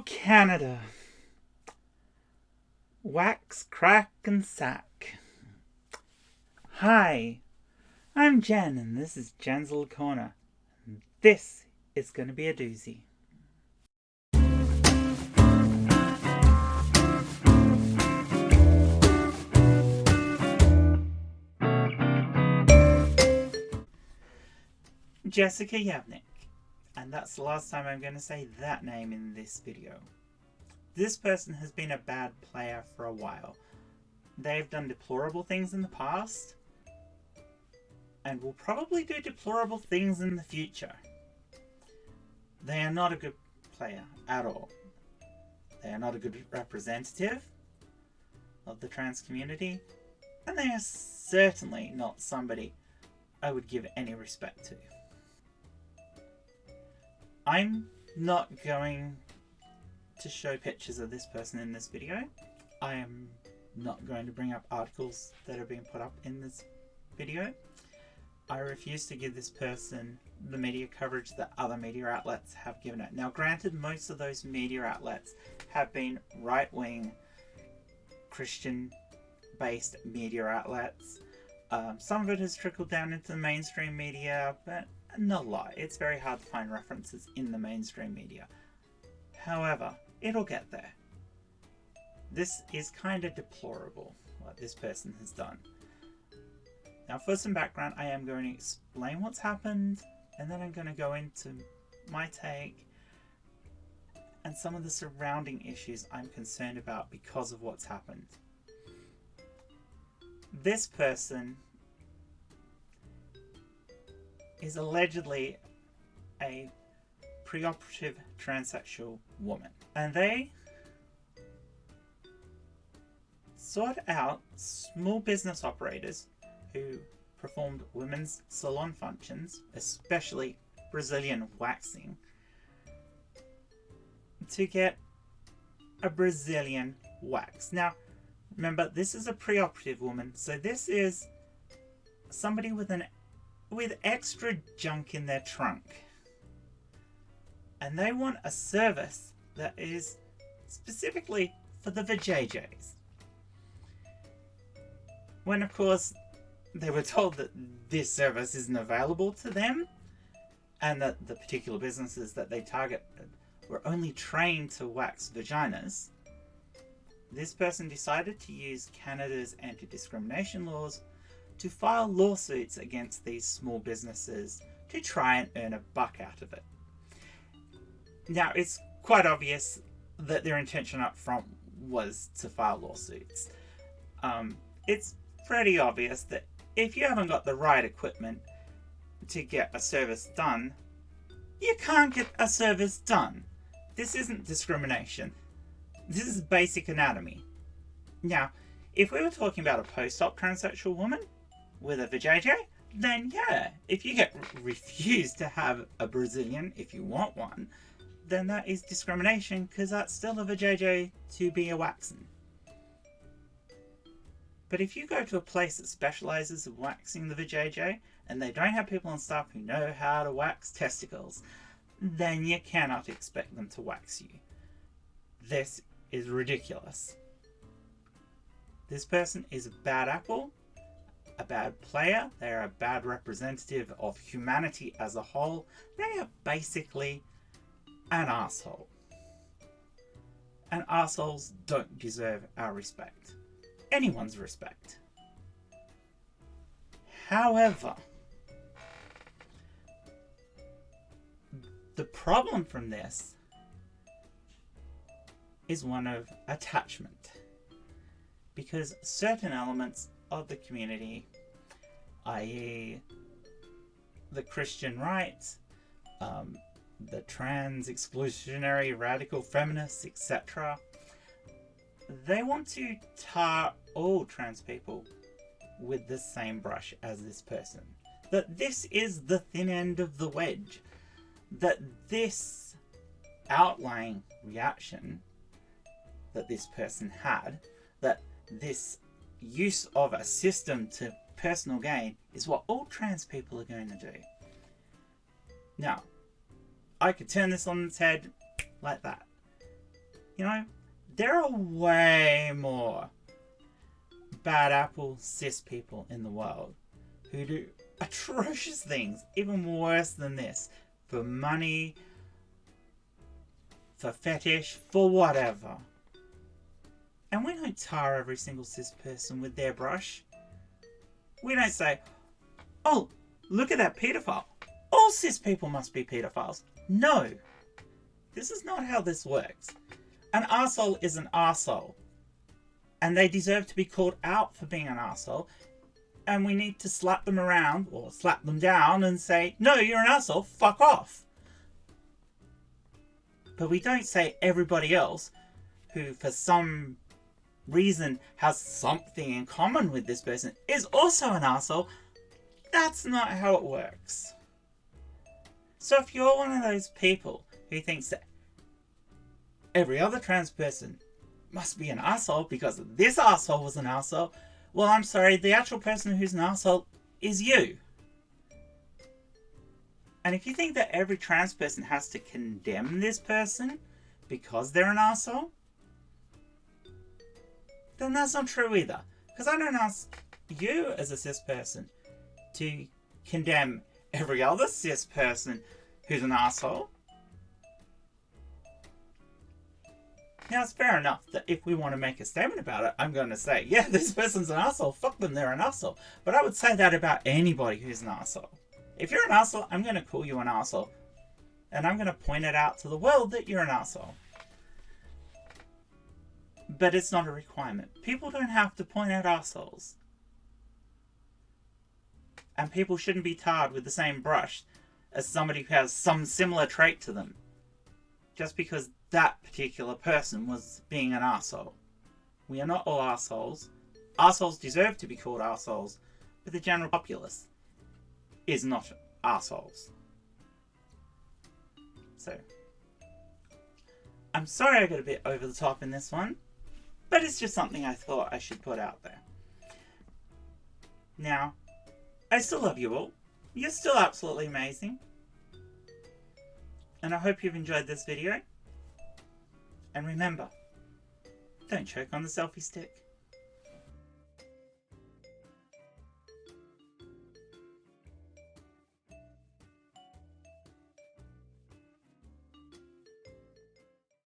Oh, Canada. Wax, crack, and sack. Hi, I'm Jen, and this is Jen's Little Corner. And this is going to be a doozy. Jessica Yavnik. And that's the last time I'm going to say that name in this video. This person has been a bad player for a while. They've done deplorable things in the past, and will probably do deplorable things in the future. They are not a good player at all. They are not a good representative of the trans community, and they are certainly not somebody I would give any respect to. I'm not going to show pictures of this person in this video. I am not going to bring up articles that are being put up in this video. I refuse to give this person the media coverage that other media outlets have given it. Now, granted, most of those media outlets have been right-wing, Christian-based media outlets. Some of it has trickled down into the mainstream media, but not a lot. It's very hard to find references in the mainstream media. However, it'll get there. This is kind of deplorable, what this person has done. Now, for some background, I am going to explain what's happened, and then I'm going to go into my take and some of the surrounding issues I'm concerned about because of what's happened. This person is allegedly a preoperative transsexual woman, and they sought out small business operators who performed women's salon functions, especially Brazilian waxing, to get a Brazilian wax. Now, remember, this is a preoperative woman, so this is somebody with extra junk in their trunk. And they want a service that is specifically for the vajayjays. When, of course, they were told that this service isn't available to them, and that the particular businesses that they target were only trained to wax vaginas, this person decided to use Canada's anti-discrimination laws to file lawsuits against these small businesses to try and earn a buck out of it. Now, it's quite obvious that their intention up front was to file lawsuits. It's pretty obvious that if you haven't got the right equipment to get a service done, you can't get a service done. This isn't discrimination. This is basic anatomy. Now, if we were talking about a post-op transsexual woman with a vajayjay, then yeah, if you get refused to have a Brazilian if you want one, then that is discrimination, because that's still a vajayjay to be a waxing. But if you go to a place that specializes in waxing the vajayjay, and they don't have people on staff who know how to wax testicles, then you cannot expect them to wax you. This is ridiculous. This person is a bad apple, a bad player. They are a bad representative of humanity as a whole. They are basically an asshole. And assholes don't deserve our respect. Anyone's respect. However, the problem from this is one of attachment. Because certain elements of the community, i.e. the Christian right, the trans exclusionary radical feminists, etc., they want to tar all trans people with the same brush as this person. That this is the thin end of the wedge. That this outlying reaction that this person had, that this use of a system to personal gain, is what all trans people are going to do. Now, I could turn this on its head like that. You know, there are way more bad apple cis people in the world who do atrocious things, even worse than this, for money, for fetish, for whatever. And we don't tar every single cis person with their brush. We don't say, oh, look at that paedophile. All cis people must be paedophiles. No. This is not how this works. An arsehole is an arsehole. And they deserve to be called out for being an arsehole. And we need to slap them around, or slap them down and say, no, you're an arsehole, fuck off. But we don't say everybody else who, for some reason, has something in common with this person is also an arsehole. That's not how it works. So if you're one of those people who thinks that every other trans person must be an arsehole because this arsehole was an arsehole, well, I'm sorry, the actual person who's an arsehole is you. And if you think that every trans person has to condemn this person because they're an arsehole, then that's not true either. Because I don't ask you as a cis person to condemn every other cis person who's an arsehole. Now, it's fair enough that if we want to make a statement about it, I'm going to say, yeah, this person's an arsehole, fuck them, they're an arsehole. But I would say that about anybody who's an arsehole. If you're an arsehole, I'm going to call you an arsehole. And I'm going to point it out to the world that you're an arsehole. But it's not a requirement. People don't have to point out arseholes. And people shouldn't be tarred with the same brush as somebody who has some similar trait to them. Just because that particular person was being an arsehole. We are not all arseholes. Arseholes deserve to be called arseholes, but the general populace is not arseholes. So, I'm sorry I got a bit over the top in this one, but it's just something I thought I should put out there. Now, I still love you all. You're still absolutely amazing. And I hope you've enjoyed this video. And remember, don't choke on the selfie stick.